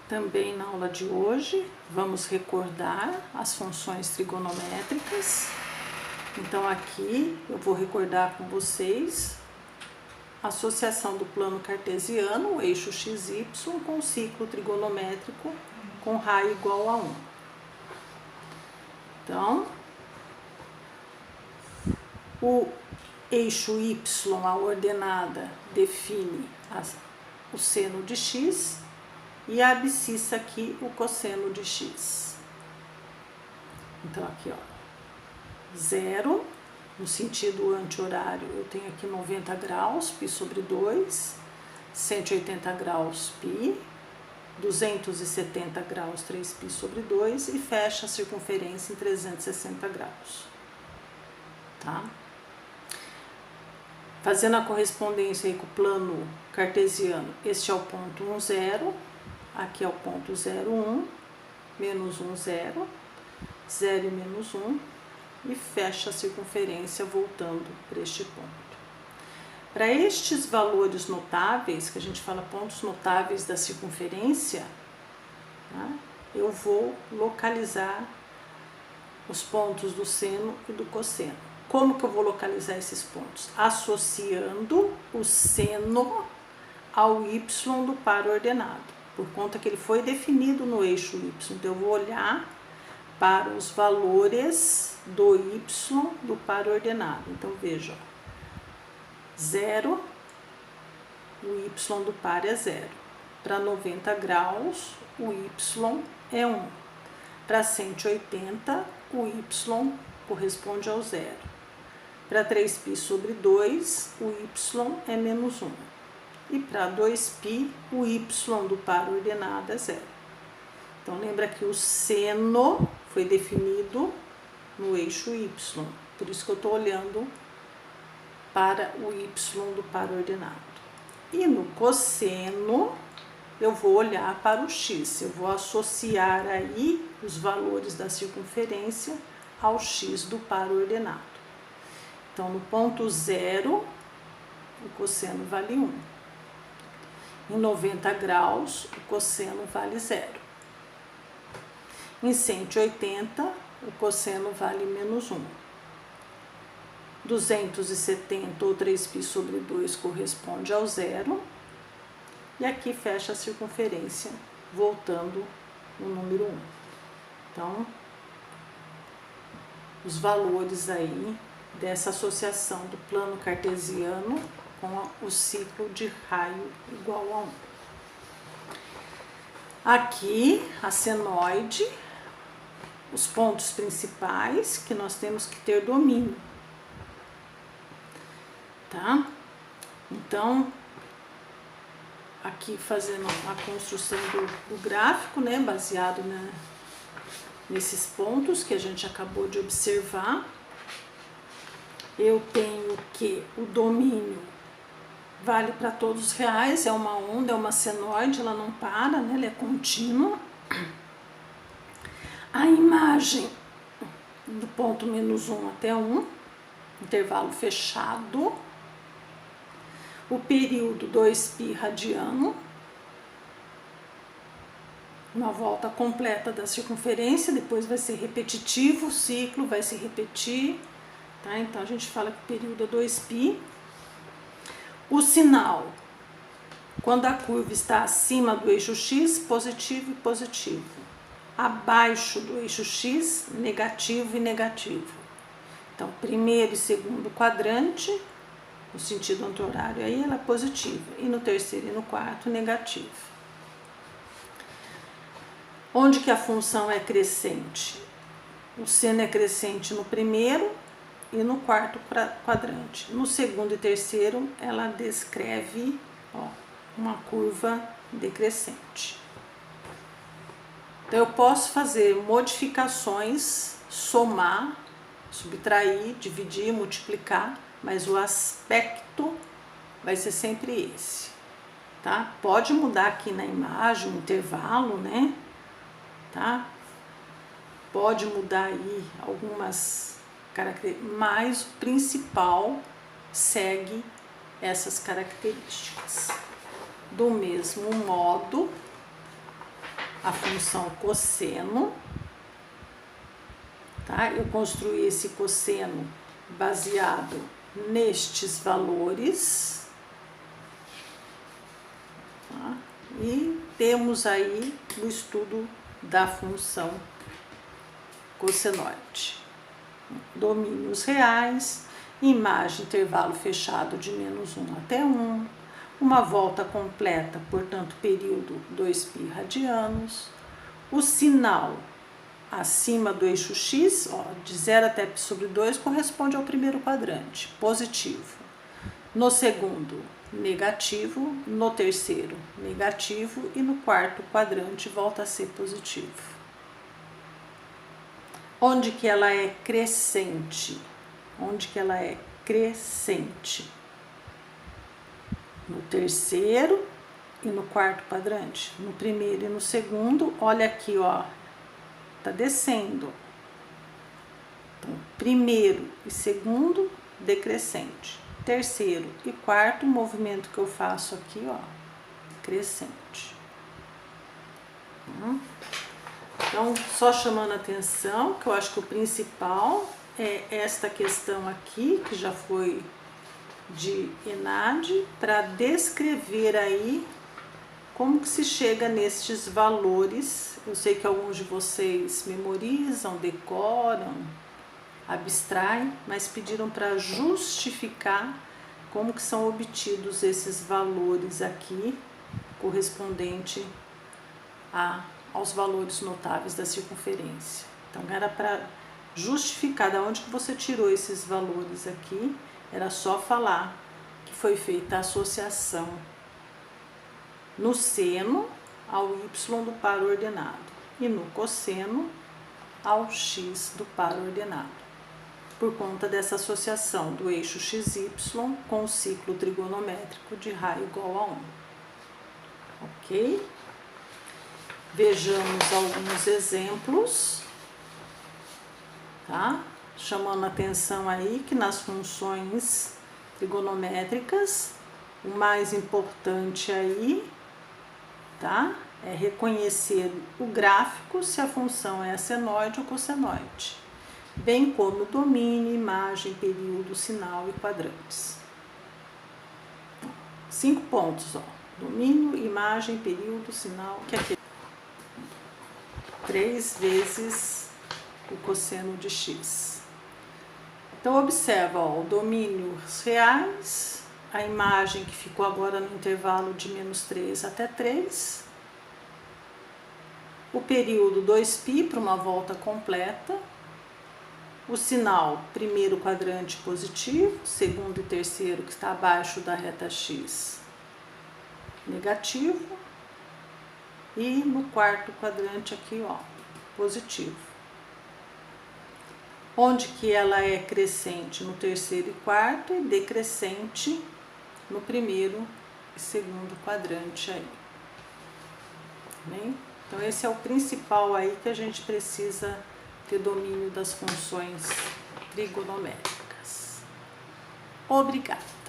Também na aula de hoje vamos recordar as funções trigonométricas. Então aqui eu vou recordar com vocês a associação do plano cartesiano, o eixo XY, com o ciclo trigonométrico com raio igual a 1. Então, o eixo Y, a ordenada, define o seno de x e a abscissa aqui o cosseno de x. Então aqui, ó, 0, no sentido anti-horário eu tenho aqui 90 graus, π sobre 2, 180 graus π, 270 graus 3π sobre 2 e fecha a circunferência em 360 graus. Tá? Fazendo a correspondência aí com o plano cartesiano, este é o ponto 1, 0, aqui é o ponto 0, 1, menos 1, 0, 0 e menos 1, e fecha a circunferência voltando para este ponto. Para estes valores notáveis, que a gente fala pontos notáveis da circunferência, tá? Eu vou localizar os pontos do seno e do cosseno. Como que eu vou localizar esses pontos? Associando o seno ao y do par ordenado, por conta que ele foi definido no eixo y. Então, eu vou olhar para os valores do y do par ordenado. Então, veja, 0, o y do par é 0. Para 90 graus, o y é 1. Para 180, o y corresponde ao 0. Para 3π sobre 2, o y é menos 1. E para 2π, o y do par ordenado é 0. Então, lembra que o seno foi definido no eixo y. Por isso que eu estou olhando para o y do par ordenado. E no cosseno, eu vou olhar para o x. Eu vou associar aí os valores da circunferência ao x do par ordenado. Então, no ponto 0, o cosseno vale 1. Em 90 graus, o cosseno vale 0. Em 180, o cosseno vale menos 1. 270 ou 3π sobre 2 corresponde ao 0. E aqui fecha a circunferência, voltando no número 1. Então, os valores aí dessa associação do plano cartesiano com o ciclo de raio igual a 1. Aqui, a senoide, os pontos principais que nós temos que ter domínio. Tá? Então, aqui fazendo a construção do gráfico, né, baseado nesses pontos que a gente acabou de observar, eu tenho que o domínio vale para todos os reais, é uma onda, é uma senoide, ela não para, né, ela é contínua. A imagem do ponto menos 1 até 1, intervalo fechado. O período 2π radiano, uma volta completa da circunferência, depois vai ser repetitivo, o ciclo vai se repetir, tá? Então a gente fala que o período é 2π. O sinal, quando a curva está acima do eixo x, positivo e positivo. Abaixo do eixo x, negativo e negativo. Então, primeiro e segundo quadrante, no sentido anti-horário, aí ela é positiva, e no terceiro e no quarto, negativo. Onde que a função é crescente? O seno é crescente no primeiro e no quarto quadrante. No segundo e terceiro, ela descreve, ó, uma curva decrescente. Então, eu posso fazer modificações, somar, subtrair, dividir, multiplicar, mas o aspecto vai ser sempre esse, tá? Pode mudar aqui na imagem, o intervalo, né? Tá? Pode mudar aí algumas características, mas o principal segue essas características. Do mesmo modo, a função cosseno, tá? Eu construí esse cosseno baseado nestes valores, tá? E temos aí o estudo da função cossenoide. Domínios reais, imagem intervalo fechado de -1 até 1, uma volta completa, portanto, período 2π radianos, o sinal acima do eixo x, ó, de 0 até π/2, corresponde ao primeiro quadrante, positivo. No segundo, negativo. No terceiro, negativo. E no quarto quadrante, volta a ser positivo. Onde que ela é crescente? Onde que ela é crescente? No terceiro e no quarto quadrante. No primeiro e no segundo, olha aqui, ó, tá descendo. Então, primeiro e segundo, decrescente. Terceiro e quarto, o movimento que eu faço aqui, ó, crescente. Então, só chamando a atenção, que eu acho que o principal é esta questão aqui, que já foi de ENAD, para descrever aí como que se chega nestes valores. Eu sei que alguns de vocês memorizam, decoram, abstraem, mas pediram para justificar como que são obtidos esses valores aqui, correspondente aos valores notáveis da circunferência. Então, era para justificar de onde que você tirou esses valores aqui, era só falar que foi feita a associação no seno ao y do par ordenado e no cosseno ao x do par ordenado, por conta dessa associação do eixo xy com o ciclo trigonométrico de raio igual a 1. Ok? Vejamos alguns exemplos, tá? Chamando a atenção aí que nas funções trigonométricas, o mais importante aí, tá? É reconhecer o gráfico, se a função é senoide ou cossenoide, bem como domínio, imagem, período, sinal e quadrantes. 5 pontos, ó. Domínio, imagem, período, sinal, que é aqui 3 vezes o cosseno de x. Então, observa, ó, domínios reais, a imagem que ficou agora no intervalo de -3 até 3, o período 2π para uma volta completa, o sinal primeiro quadrante positivo, segundo e terceiro que está abaixo da reta x negativo, e no quarto quadrante aqui, ó, positivo. Onde que ela é crescente? No terceiro e quarto, e decrescente no primeiro e segundo quadrante aí. Bem? Então, esse é o principal aí que a gente precisa ter domínio das funções trigonométricas. Obrigada!